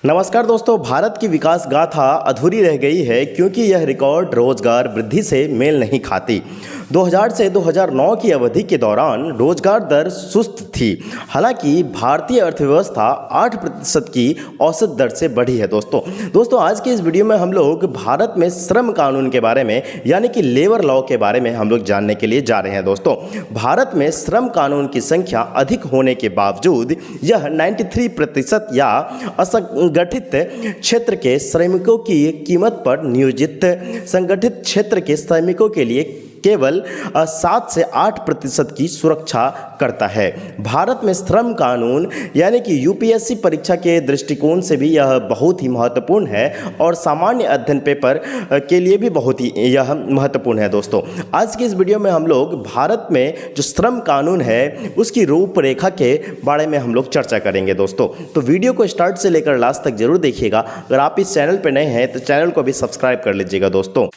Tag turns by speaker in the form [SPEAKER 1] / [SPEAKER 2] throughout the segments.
[SPEAKER 1] नमस्कार दोस्तों, भारत की विकास गाथा अधूरी रह गई है क्योंकि यह रिकॉर्ड रोजगार वृद्धि से मेल नहीं खाती। 2000 से 2009 की अवधि के दौरान रोजगार दर सुस्त थी। हालांकि भारतीय अर्थव्यवस्था 8% की औसत दर से बढ़ी है। दोस्तों आज की इस वीडियो में हम लोग भारत में श्रम कानून के बारे में यानी कि लेबर लॉ के बारे में हम लोग जानने के लिए जा रहे हैं। दोस्तों भारत में श्रम कानून की संख्या अधिक होने के बावजूद यह 93% या असंगठित क्षेत्र के श्रमिकों की कीमत पर नियोजित संगठित क्षेत्र के श्रमिकों के लिए केवल 7 से 8% की सुरक्षा करता है। भारत में श्रम कानून यानी कि यूपीएससी परीक्षा के दृष्टिकोण से भी यह बहुत ही महत्वपूर्ण है और सामान्य अध्ययन पेपर के लिए भी बहुत ही यह महत्वपूर्ण है। दोस्तों आज की इस वीडियो में हम लोग भारत में जो श्रम कानून है उसकी रूपरेखा के बारे में हम लोग चर्चा करेंगे। दोस्तों तो वीडियो को स्टार्ट से लेकर लास्ट तक जरूर देखिएगा। अगर आप इस चैनल पर नए हैं तो चैनल को भी सब्सक्राइब कर लीजिएगा। दोस्तों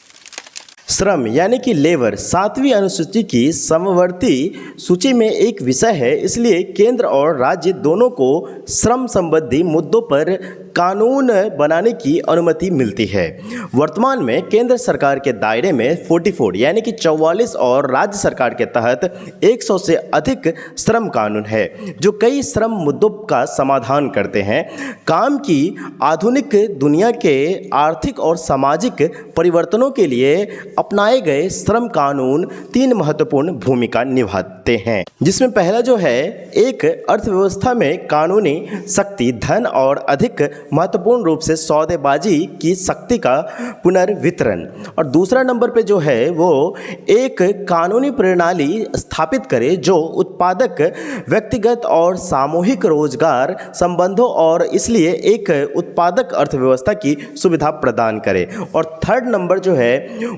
[SPEAKER 1] श्रम यानी कि लेबर 7वीं अनुसूची की समवर्ती सूची में एक विषय है, इसलिए केंद्र और राज्य दोनों को श्रम संबंधी मुद्दों पर कानून बनाने की अनुमति मिलती है। वर्तमान में केंद्र सरकार के दायरे में 44 यानी कि 44 और राज्य सरकार के तहत 100 से अधिक श्रम कानून है जो कई श्रम मुद्दों का समाधान करते हैं। काम की आधुनिक दुनिया के आर्थिक और सामाजिक परिवर्तनों के लिए अपनाए गए श्रम कानून 3 महत्वपूर्ण भूमिका निभाते हैं, जिसमें पहला जो है एक अर्थव्यवस्था में कानूनी शक्ति, धन और अधिक महत्वपूर्ण रूप से सौदेबाजी की शक्ति का पुनर्वितरण, और दूसरा नंबर पे जो है वो एक कानूनी प्रणाली स्थापित करे जो उत्पादक व्यक्तिगत और सामूहिक रोजगार संबंधों और इसलिए एक उत्पादक अर्थव्यवस्था की सुविधा प्रदान करे। और थर्ड नंबर जो है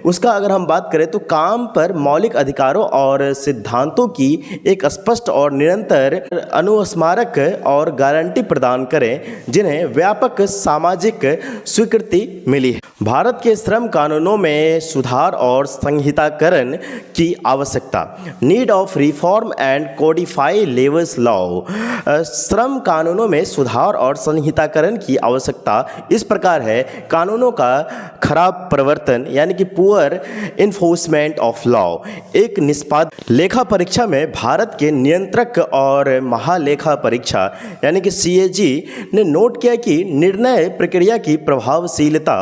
[SPEAKER 1] उसका अगर हम बात करें तो काम पर मौलिक अधिकारों और सिद्धांतों की एक स्पष्ट और निरंतर अनुस्मारक और गारंटी प्रदान करें जिन्हें व्यापक सामाजिक स्वीकृति मिली है। भारत के श्रम कानूनों में सुधार और संहिताकरण की आवश्यकता, need of reform and Codify labours law. श्रम कानूनों में सुधार और संहिताकरण की आवश्यकता इस प्रकार है: कानूनों का खराब प्रवर्तन यानी कि पुअर इन्फोर्समेंट ऑफ लॉ। एक निष्पादक लेखा परीक्षा में भारत के नियंत्रक और महालेखा परीक्षा यानी कि CAG ने नोट किया कि निर्णय प्रक्रिया की प्रभावशीलता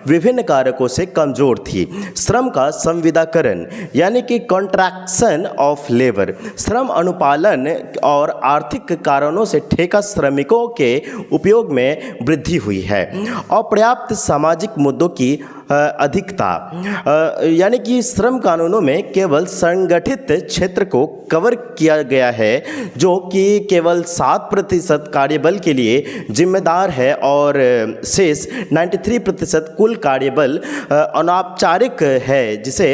[SPEAKER 1] विभिन्न कारकों से कमजोर थी। श्रम का संविदाकरण यानी कि कॉन्ट्रैक्शन ऑफ लेबर, श्रम अनुपालन और आर्थिक कारणों से ठेका श्रमिकों के उपयोग में वृद्धि हुई है। अपर्याप्त सामाजिक मुद्दों की अधिकता यानी कि श्रम कानूनों में केवल संगठित क्षेत्र को कवर किया गया है जो कि केवल 7% कार्यबल के लिए जिम्मेदार है और शेष 93% कुल कार्यबल अनौपचारिक है जिसे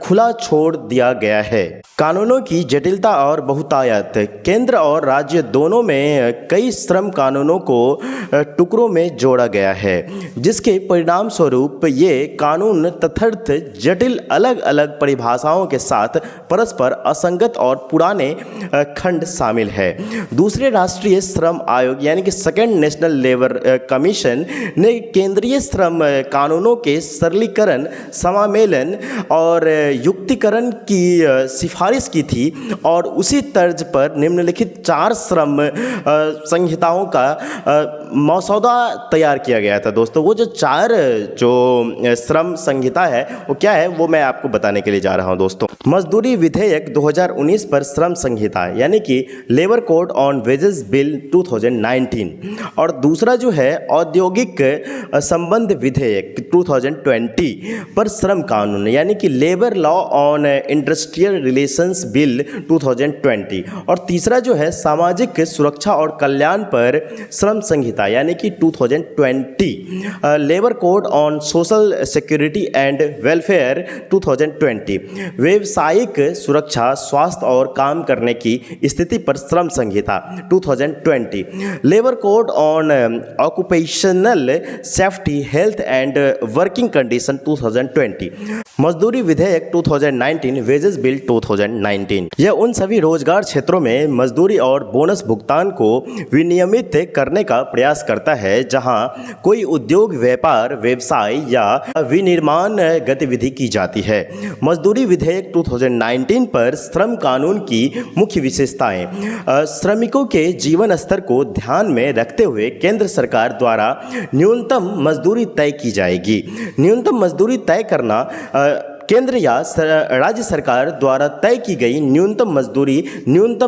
[SPEAKER 1] खुला छोड़ दिया गया है। कानूनों की जटिलता और बहुतायत, केंद्र और राज्य दोनों में कई श्रम कानूनों को टुकड़ों में जोड़ा गया है जिसके परिणाम स्वरूप ये कानून तथार्थ जटिल अलग अलग परिभाषाओं के साथ परस्पर असंगत और पुराने खंड शामिल है। दूसरे राष्ट्रीय श्रम आयोग यानी कि सेकंड नेशनल लेबर कमीशन ने केंद्रीय श्रम कानूनों के सरलीकरण, समामेलन और युक्तिकरण की सिफारिश की थी और उसी तर्ज पर निम्नलिखित 4 श्रम संहिताओं का मसौदा तैयार किया गया था। दोस्तों वो जो 4 श्रम संहिता है वो क्या है वो मैं आपको बताने के लिए जा रहा हूं। दोस्तों मजदूरी विधेयक 2019 पर श्रम संहिता यानी कि labour code on wages bill 2019, और दूसरा जो है औद्योगिक संबंध विधेयक 2020 पर श्रम कानून यानी कि labour law on industrial relations bill 2020, और तीसरा जो है सामाजिक सुरक्षा और कल्याण पर श्रम संहिता यानी कि 2020 labour code on social social security and welfare 2020, व्यावसायिक सुरक्षा, स्वास्थ्य और काम करने की स्थिति पर श्रम संहिता 2020, labour code on occupational safety, health and working condition 2020, मजदूरी विधेयक 2019, वेजेस बिल 2019। यह उन सभी रोजगार क्षेत्रों में मजदूरी और बोनस भुगतान को विनियमित करने का प्रयास करता है जहां कोई उद्योग, व्यापार, व्यवसाय या विनिर्माण गतिविधि की जाती है। मजदूरी विधेयक 2019 पर श्रम कानून की मुख्य विशेषताएं। श्रमिकों के जीवन स्तर को ध्यान में रखते हुए केंद्र सरकार द्वारा न्यूनतम मजदूरी तय की जाएगी। न्यूनतम मजदूरी तय करना केंद्र या राज्य सरकार द्वारा तय की गई न्यूनतम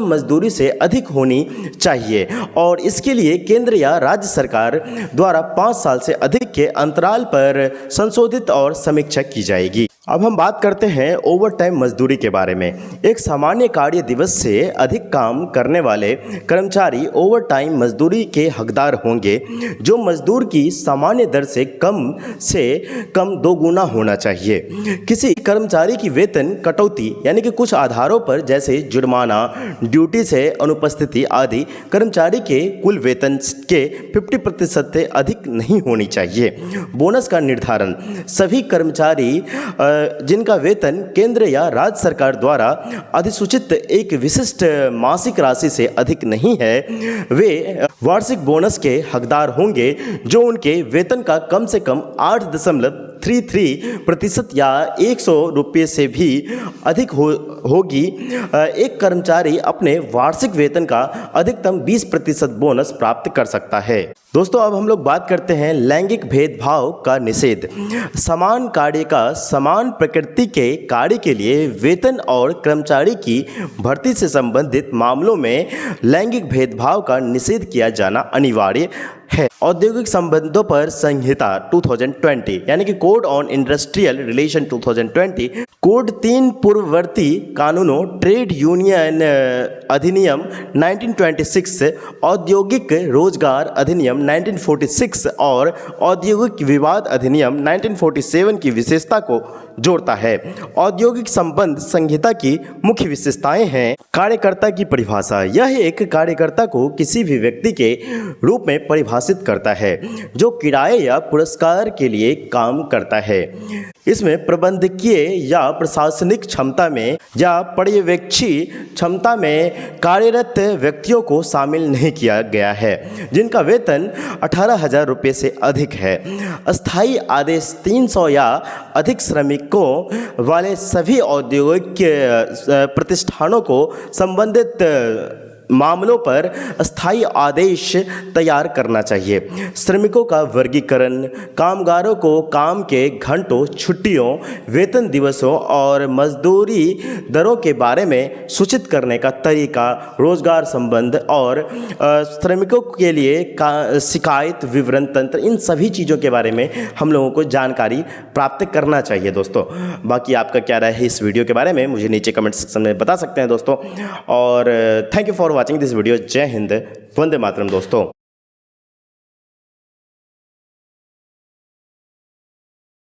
[SPEAKER 1] मजदूरी से अधिक होनी चाहिए और इसके लिए केंद्र या राज्य सरकार द्वारा 5 साल से अधिक के अंतराल पर संशोधित और समीक्षा की जाएगी। अब हम बात करते हैं ओवर टाइम मजदूरी के बारे में। एक सामान्य कार्य दिवस से अधिक काम करने वाले कर्मचारी ओवर टाइम मजदूरी के हकदार होंगे, जो मजदूर की सामान्य दर से कम 2 गुना होना चाहिए। किसी कर्मचारी की वेतन कटौती यानी कि कुछ आधारों पर जैसे जुर्माना, ड्यूटी से अनुपस्थिति आदि कर्मचारी के कुल वेतन के 50% से अधिक नहीं होनी चाहिए। बोनस का निर्धारण। सभी कर्मचारी जिनका वेतन केंद्र या राज्य सरकार द्वारा अधिसूचित एक विशिष्ट मासिक राशि से अधिक नहीं है, वे वार्षिक बोनस के हकदार होंगे जो उनके वेतन का कम से कम 8.33% या 100 रुपये से भी अधिक होगी। एक कर्मचारी अपने वार्षिक वेतन का अधिकतम 20% बोनस प्राप्त कर सकता है। दोस्तों, अब हम लोग बात करते हैं लैंगिक भेदभाव का निषेध। समान कार्य का समान प्रकृति के कार्य के लिए वेतन और कर्मचारी की भर्ती से संबंधित मामलों में लैंगिक भेदभाव का निषेध किया जाना अनिवार्य है। औद्योगिक संबंधों पर संहिता 2020 यानी कि code on industrial relation 2020, code 3 पूर्ववर्ती कानूनों ट्रेड यूनियन अधिनियम 1926, औद्योगिक रोजगार अधिनियम 1946 और औद्योगिक विवाद अधिनियम 1947 की विशेषता को जोड़ता है। औद्योगिक संबंध संहिता की मुख्य विशेषताएं हैं। कार्यकर्ता की परिभाषा। यह एक कार्यकर्ता को किसी भी व्यक्ति के रूप में परिभाषित करता है जो किराए या पुरस्कार के लिए काम करता है। इसमें प्रबंधकीय या प्रशासनिक क्षमता में या पर्यवेक्षी क्षमता में कार्यरत व्यक्तियों को शामिल नहीं किया गया है जिनका वेतन 18,000 रुपये से अधिक है। अस्थायी आदेश 300 या अधिक श्रमिकों वाले सभी औद्योगिक प्रतिष्ठानों को संबंधित मामलों पर अस्थायी आदेश तैयार करना चाहिए। श्रमिकों का वर्गीकरण, कामगारों को काम के घंटों, छुट्टियों, वेतन दिवसों और मजदूरी दरों के बारे में सूचित करने का तरीका, रोजगार संबंध और श्रमिकों के लिए शिकायत विवरण तंत्र, इन सभी चीज़ों के बारे में हम लोगों को जानकारी प्राप्त करना चाहिए। दोस्तों, बाकी आपका क्या राय है इस वीडियो के बारे में मुझे नीचे कमेंट सेक्शन में बता सकते हैं दोस्तों। और thank you for watching this video. जय हिंद, वंदे मातरम दोस्तों।